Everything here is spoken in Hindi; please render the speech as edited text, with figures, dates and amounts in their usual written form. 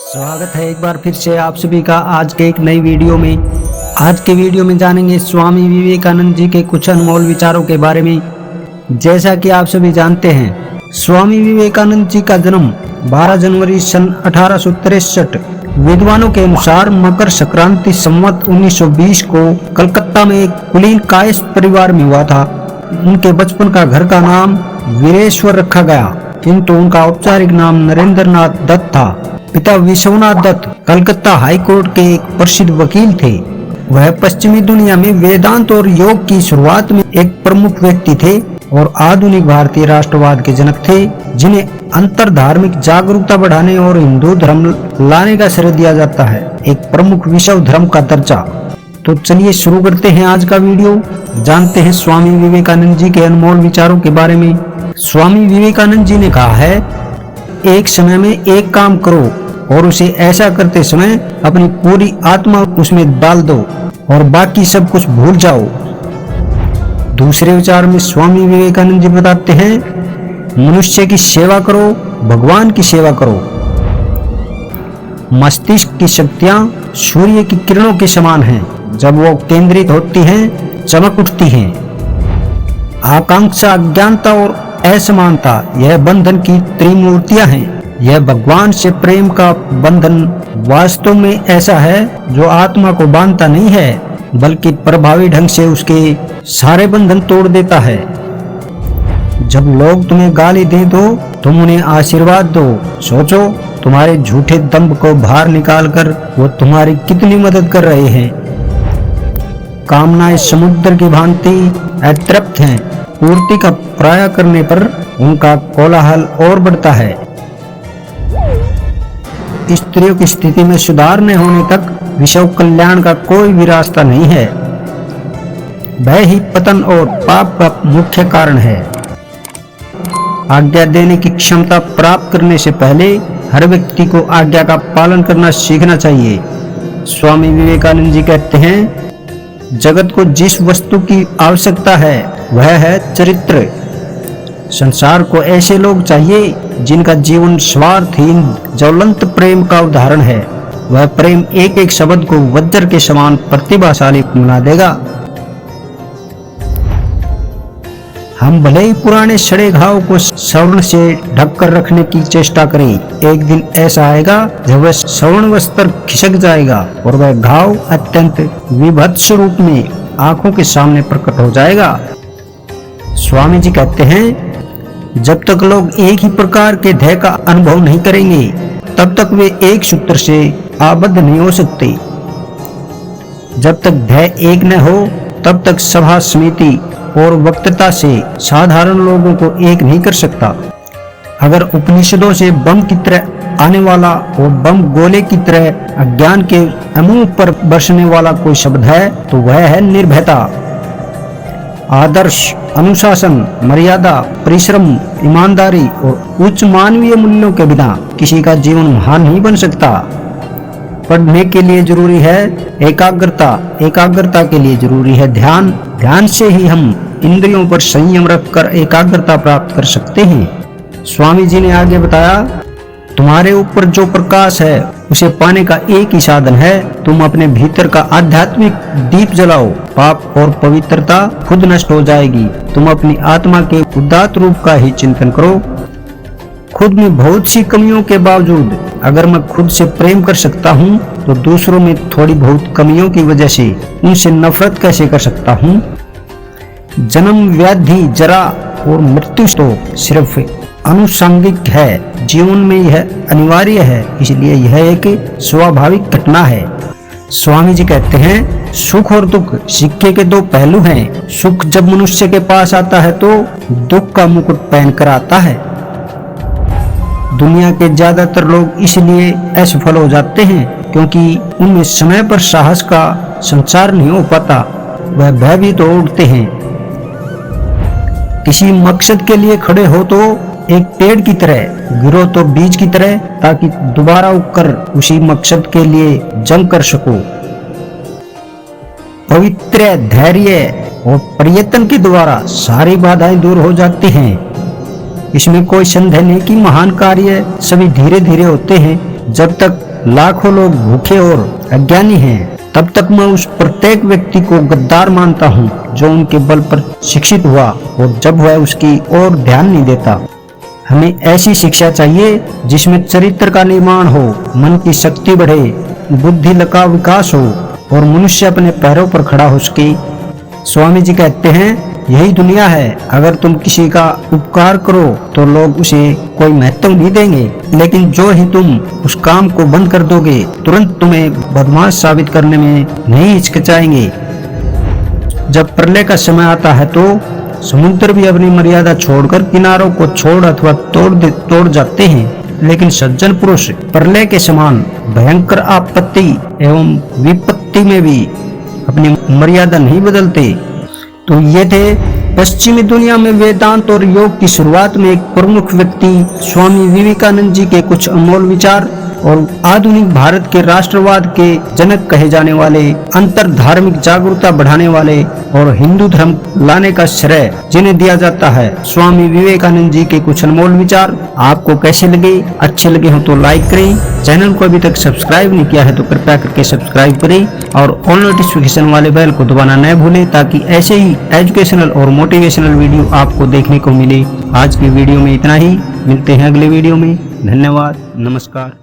स्वागत है एक बार फिर से आप सभी का आज के एक नई वीडियो में। आज के वीडियो में जानेंगे स्वामी विवेकानंद जी के कुछ अनमोल विचारों के बारे में। जैसा कि आप सभी जानते हैं, स्वामी विवेकानंद जी का जन्म 12 जनवरी सन 1863 विद्वानों के अनुसार मकर संक्रांति संवत 1920 को कलकत्ता में एक कुलीन कायस्थ परिवार में हुआ था। उनके बचपन का घर का नाम वीरेश्वर रखा गया, किंतु उनका औपचारिक नाम नरेंद्रनाथ दत्त था। पिता विश्वनाथ दत्त कलकत्ता हाई कोर्ट के एक प्रसिद्ध वकील थे। वह पश्चिमी दुनिया में वेदांत और योग की शुरुआत में एक प्रमुख व्यक्ति थे और आधुनिक भारतीय राष्ट्रवाद के जनक थे, जिन्हें अंतर धार्मिक जागरूकता बढ़ाने और हिंदू धर्म लाने का श्रेय दिया जाता है, एक प्रमुख विश्व धर्म का दर्जा। तो चलिए शुरू करते हैं आज का वीडियो। जानते हैं स्वामी विवेकानंद जी के अनमोल विचारों के बारे में। स्वामी विवेकानंद जी ने कहा है, एक समय में एक काम करो और उसे ऐसा करते समय अपनी पूरी आत्मा उसमें डाल दो और बाकी सब कुछ भूल जाओ। दूसरे विचार में स्वामी विवेकानंद जी बताते हैं, मनुष्य की सेवा करो, भगवान की सेवा करो। मस्तिष्क की शक्तियां सूर्य की किरणों के समान हैं, जब वो केंद्रित होती हैं चमक उठती हैं। आकांक्षा, अज्ञानता और असमानता यह बंधन की त्रिमूर्तियां हैं। यह भगवान से प्रेम का बंधन वास्तव में ऐसा है जो आत्मा को बांधता नहीं है, बल्कि प्रभावी ढंग से उसके सारे बंधन तोड़ देता है। जब लोग तुम्हें गाली दे दो, तुम उन्हें आशीर्वाद दो। सोचो, तुम्हारे झूठे दंभ को बाहर निकालकर वो तुम्हारी कितनी मदद कर रहे हैं। कामनाएं समुद्र की भांति अतृप्त हैं, पूर्ति का प्राय करने पर उनका कोलाहल और बढ़ता है। स्त्रियों की स्थिति में सुधार न होने तक विश्व कल्याण का कोई भी रास्ता नहीं है। भय ही पतन और पाप का मुख्य कारण है। आज्ञा देने की क्षमता प्राप्त करने से पहले हर व्यक्ति को आज्ञा का पालन करना सीखना चाहिए। स्वामी विवेकानंद जी कहते हैं, जगत को जिस वस्तु की आवश्यकता है वह है चरित्र। संसार को ऐसे लोग चाहिए जिनका जीवन स्वार्थहीन ज्वलंत प्रेम का उदाहरण है। वह प्रेम एक एक शब्द को वज्र के समान प्रतिभाशाली बना देगा। हम भले ही पुराने सड़े घाव को स्वर्ण से ढककर रखने की चेष्टा करें, एक दिन ऐसा आएगा जब वह स्वर्ण वस्त्र खिसक जाएगा और वह घाव अत्यंत विभत्स रूप में आंखों के सामने प्रकट हो जाएगा। स्वामी जी कहते हैं, जब तक लोग एक ही प्रकार के ध्येय का अनुभव नहीं करेंगे, तब तक वे एक सूत्र से आबद्ध नहीं हो सकते। जब तक ध्येय एक न हो, तब तक सभा समिति और वक्तृता से साधारण लोगों को एक नहीं कर सकता। अगर उपनिषदों से बम की तरह आने वाला और बम गोले की तरह अज्ञान के अमूह पर बरसने वाला कोई शब्द है, तो वह है निर्भयता। आदर्श, अनुशासन, मर्यादा, परिश्रम, ईमानदारी और उच्च मानवीय मूल्यों के बिना किसी का जीवन महान नहीं बन सकता। पढ़ने के लिए जरूरी है एकाग्रता, एकाग्रता के लिए जरूरी है ध्यान, ध्यान से ही हम इंद्रियों पर संयम रखकर एकाग्रता प्राप्त कर सकते हैं। स्वामी जी ने आगे बताया, तुम्हारे ऊपर जो प्रकाश है उसे पाने का एक ही साधन है, तुम अपने भीतर का आध्यात्मिक दीप जलाओ। पाप और पवित्रता खुद नष्ट हो जाएगी। तुम अपनी आत्मा के उदात्त रूप का ही चिंतन करो। खुद में बहुत सी कमियों के बावजूद अगर मैं खुद से प्रेम कर सकता हूँ, तो दूसरों में थोड़ी बहुत कमियों की वजह से उनसे नफरत कैसे कर सकता हूँ। जन्म, व्याधि, जरा और मृत्यु तो सिर्फ अनुषंगिक है, जीवन में यह अनिवार्य है, इसलिए यह एक स्वाभाविक घटना है। स्वामी जी कहते हैं, सुख और दुख सिक्के के दो पहलू हैं। सुख जब मनुष्य के पास आता है तो दुख का मुकुट पहनकर आता है। दुनिया के ज्यादातर लोग इसलिए असफल हो जाते हैं क्योंकि उनमें समय पर साहस का संचार नहीं हो पाता, वह भयभीत हो उठते हैं। किसी मकसद के लिए खड़े हो तो एक पेड़ की तरह, गिरो तो बीज की तरह, ताकि दोबारा उगकर उसी मकसद के लिए जंग कर सको। पवित्र धैर्य और प्रयत्न के द्वारा सारी बाधाएं दूर हो जाती हैं। इसमें कोई संदेह नहीं कि महान कार्य सभी धीरे धीरे होते हैं। जब तक लाखों लोग भूखे और अज्ञानी हैं, तब तक मैं उस प्रत्येक व्यक्ति को गद्दार मानता हूँ जो उनके बल पर शिक्षित हुआ और जब वह उसकी ओर ध्यान नहीं देता। हमें ऐसी शिक्षा चाहिए जिसमें चरित्र का निर्माण हो, मन की शक्ति बढ़े, बुद्धि का विकास हो और मनुष्य अपने पैरों पर खड़ा हो सके। स्वामी जी कहते हैं, यही दुनिया है। अगर तुम किसी का उपकार करो तो लोग उसे कोई महत्व नहीं देंगे, लेकिन जो ही तुम उस काम को बंद कर दोगे तुरंत तुम्हें बदमाश साबित करने में नहीं हिचकिचाएंगे। जब प्रलय का समय आता है तो समुद्र भी अपनी मर्यादा छोड़कर किनारों को छोड़ अथवा तोड़ जाते हैं, लेकिन सज्जन पुरुष प्रलय के समान भयंकर आपत्ति एवं विपत्ति में भी अपनी मर्यादा नहीं बदलते। तो ये थे पश्चिमी दुनिया में वेदांत और योग की शुरुआत में एक प्रमुख व्यक्ति स्वामी विवेकानंद जी के कुछ अनमोल विचार और आधुनिक भारत के राष्ट्रवाद के जनक कहे जाने वाले, अंतर धार्मिक जागरूकता बढ़ाने वाले और हिंदू धर्म लाने का श्रेय जिन्हें दिया जाता है, स्वामी विवेकानंद जी के कुछ अनमोल विचार आपको कैसे लगे? अच्छे लगे हो तो लाइक करें। चैनल को अभी तक सब्सक्राइब नहीं किया है तो कृपया करके सब्सक्राइब करें और ऑल नोटिफिकेशन वाले बेल को दबाना न भूलें, ताकि ऐसे ही एजुकेशनल और मोटिवेशनल वीडियो आपको देखने को मिले। आज की वीडियो में इतना ही, मिलते हैं अगले वीडियो में। धन्यवाद, नमस्कार।